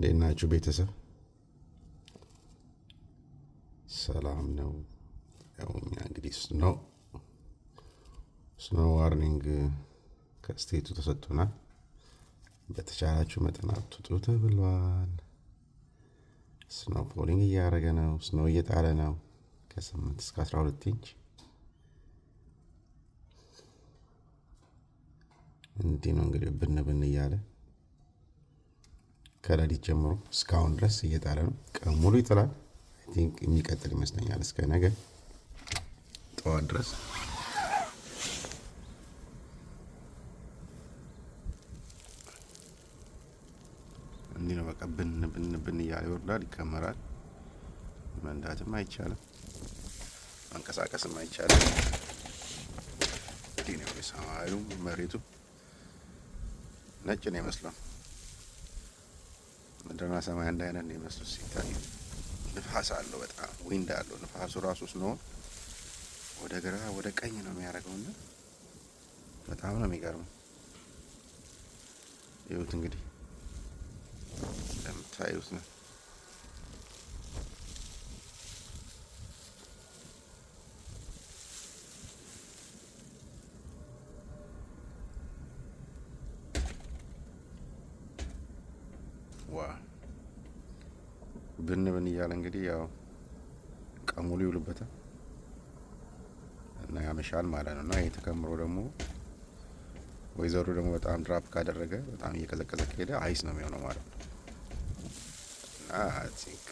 እንዴት ናችሁ ቤተሰብ? ሰላም ነው። ያው እኛ እንግዲህ ስኖ ዋርኒንግ ከስቴቱ ተሰጥቶናል። በተቻላችሁ መጠን አትውጡ ተብሏል። ስኖ ፖሊንግ እያደረገ ነው። ስኖ እየጣለ ነው ከ8 እስከ 12 ኢንች። እንዲህ ነው እንግዲህ ብን እያለ ከሌሊት ጀምሮ እስካሁን ድረስ እየጣለ ነው። ቀን ሙሉ ይጥላል። አይ ቲንክ የሚቀጥል ይመስለኛል እስከ ነገ ጠዋት ድረስ። እንዲህ ነው በቃ ብን እያለ ይወርዳል፣ ይከመራል። መንዳትም አይቻልም፣ መንቀሳቀስም አይቻልም። እንዲህ ነው ሰማዩ፣ መሬቱ ነጭ ነው ይመስለው። ምድርና ሰማይ አንድ አይነት ነው የሚመስሉት ሲታዩ። ንፋስ አለው፣ በጣም ዊንድ አለው። ንፋሱ ራሱ ነው ወደ ግራ ወደ ቀኝ ነው የሚያደርገውና በጣም ነው የሚገርመው። ይሁት እንግዲህ እንደምታዩት ነው። ዋ ብን እያለ እንግዲህ ያው ቀን ሙሉ ይውልበታል እና ያመሻል ማለት ነው። እና ይሄ ተከምሮ ደግሞ ወይዘሩ ደግሞ በጣም ድራፕ ካደረገ በጣም እየቀዘቀዘ ከሄደ አይስ ነው የሚሆነው ማለት ነው። እና አይ ቲንክ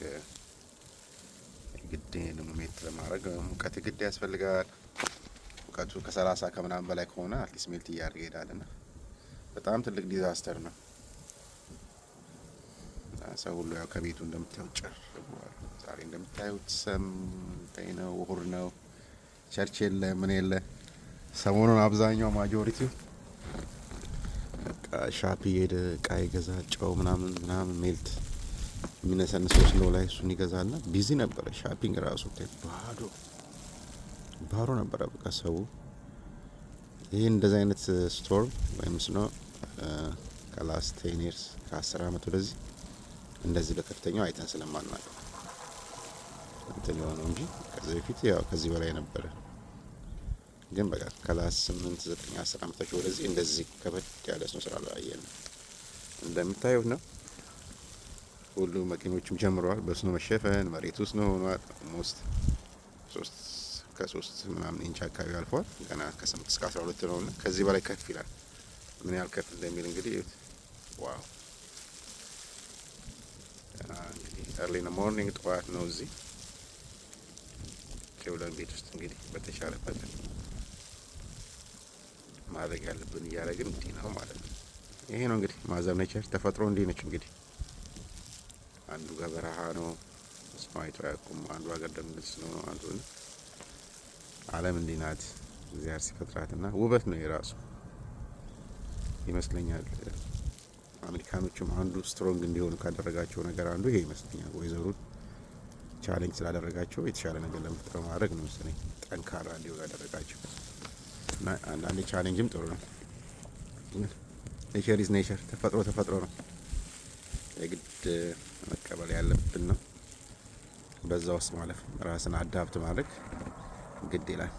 ግድ ደግሞ ሜት ለማድረግ ሙቀት ግድ ያስፈልጋል። ሙቀቱ ከ30 ከምናምን በላይ ከሆነ አትሊስት ሜልት እያደረገ ይሄዳል እና በጣም ትልቅ ዲዛስተር ነው። ሰው ሁሉ ያው ከቤቱ እንደምታዩት ጭር ብሏል። ዛሬ እንደምታዩት ሰንበይ ነው፣ እሁድ ነው። ቸርች የለ ምን የለ። ሰሞኑን አብዛኛው ማጆሪቲው በቃ ሻፕ እየሄደ እቃ ይገዛል። ጨው ምናምን ሜልት የሚነሰንሰው ስኖው ላይ እሱን ይገዛልና ቢዚ ነበረ። ሻፒንግ ራሱ ባዶ ነበረ በቃ ሰው። ይህ እንደዚህ አይነት ስቶር ወይም ስኖ ከላስት 10 years ከ10 ዓመት ወደዚህ እንደዚህ በከፍተኛው አይተን ስለማናውቅ እንትን የሆነው እንጂ ከዚህ በፊት ያው ከዚህ በላይ ነበረ። ግን በቃ ከላስ 8 9 10 ዓመቶች ወደዚህ እንደዚህ ከበድ ያለ ስኖ ስላላየን እንደምታዩት ነው። ሁሉ መኪኖችም ጀምረዋል በስኖ መሸፈን። መሬቱ ስኖ ሆኗል። ኦልሞስት 3 ምናምን ኢንች አካባቢ አልፏል። ገና ከ8 እስከ 12 ነው እና ከዚህ በላይ ከፍ ይላል። ምን ያህል ከፍ እንደሚል እንግዲህ ዋው። ኤርሊ ኢን ሞርኒንግ ጠዋት ነው እዚህ ብለን ቤት ውስጥ እንግዲህ በተሻለበት ማድረግ ያለብን እያደረግን እንዲህ ነው ማለት ነው። ይሄ ነው እንግዲህ ማዘር ኔቸር፣ ተፈጥሮ እንዲህ ነች እንግዲህ። አንዱ ጋር በረሃ ነው ስኖ አይቶ አያውቁም። አንዱ ሀገር ደግሞ ስኖ ነው። አንዱ ዓለም እንዲህ ናት እግዚአብሔር ሲፈጥራትና ውበት ነው የራሱ ይመስለኛል። አሜሪካኖችም አንዱ ስትሮንግ እንዲሆኑ ካደረጋቸው ነገር አንዱ ይሄ ይመስለኛል። ወይዘሩን ቻሌንጅ ስላደረጋቸው የተሻለ ነገር ለመፍጠር ማድረግ ነው መሰለኝ ጠንካራ እንዲሆኑ ያደረጋቸው። እና አንዳንዴ ቻሌንጅም ጥሩ ነው። ኔቸር ኢዝ ኔቸር፣ ተፈጥሮ ነው። የግድ መቀበል ያለብን ነው። በዛ ውስጥ ማለፍ፣ ራስን አዳፕት ማድረግ ግድ ይላል።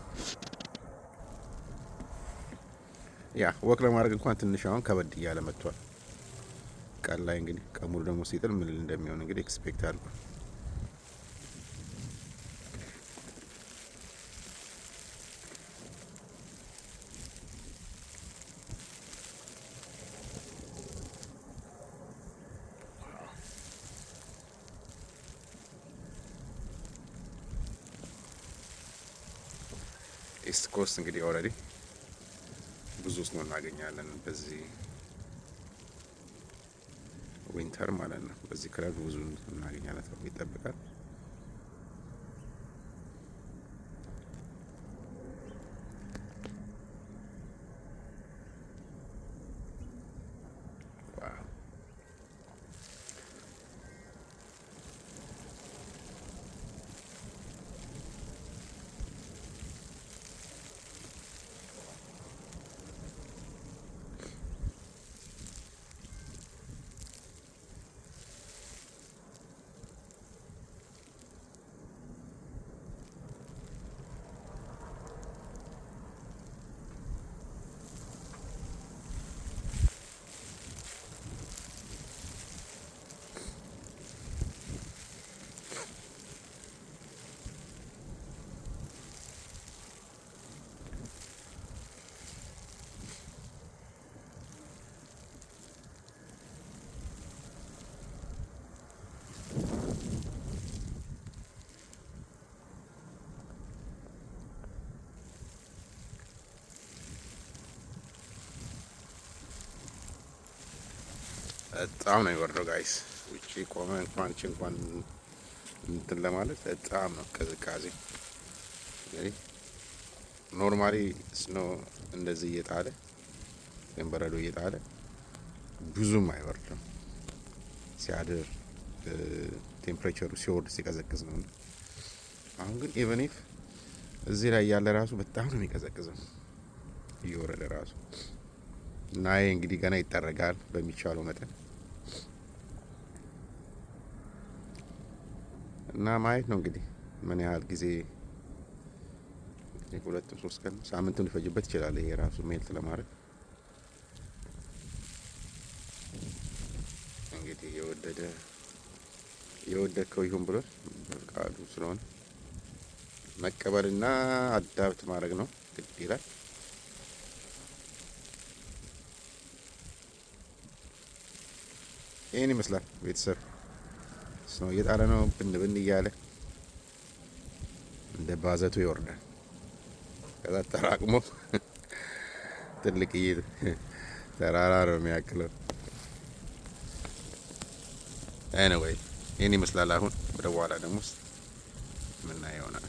ያ ወክ ለማድረግ እንኳን ትንሽ አሁን ከበድ እያለ መጥቷል። ቀን ላይ እንግዲህ ቀሙሉ ደግሞ ሲጥል ምን እንደሚሆን እንግዲህ ኤክስፔክት አድርጉ። ኢስት ኮስት እንግዲህ ኦልሬዲ ብዙ ስኖ እናገኛለን በዚህ ዊንተር ማለት ነው። በዚህ ክረምት ብዙ እናገኛለን ተብሎ ይጠበቃል። በጣም ነው የሚወርደው ጋይስ። ውጪ ቆመ እንኳን እንትን ለማለት በጣም ነው ቅዝቃዜ። እንግዲህ ኖርማሊ ስኖ እንደዚህ እየጣለ ወይም በረዶ እየጣለ ብዙም አይወርድም። ሲያድር ቴምፕሬቸሩ ሲወርድ ሲቀዘቅዝ ነው። አሁን ግን ኢቨን ኢፍ እዚህ ላይ ያለ ራሱ በጣም ነው የሚቀዘቅዘው እየወረደ ራሱ እና ይሄ እንግዲህ ገና ይጠረጋል በሚቻለው መጠን እና ማየት ነው እንግዲህ ምን ያህል ጊዜ 2-3 ቀን ሳምንቱን ሊፈጅበት ይችላል ይሄ ራሱ ሜልት ለማድረግ። እንግዲህ የወደድከው ይሁን ብሎ በፍቃዱ ስለሆነ መቀበልና አዳብት ማድረግ ነው ግድ ይላል። ይህን ይመስላል ቤተሰብ። ስኖ እየጣለ ነው ብን እያለ እንደ ባዘቱ ይወርዳል። ከዛ ተራቅሞ ትልቅዬ ተራራ ነው የሚያክለው። ኤኒዌይ ይህን ይመስላል። አሁን ወደ በኋላ ደግሞ ምናየው ይሆናል።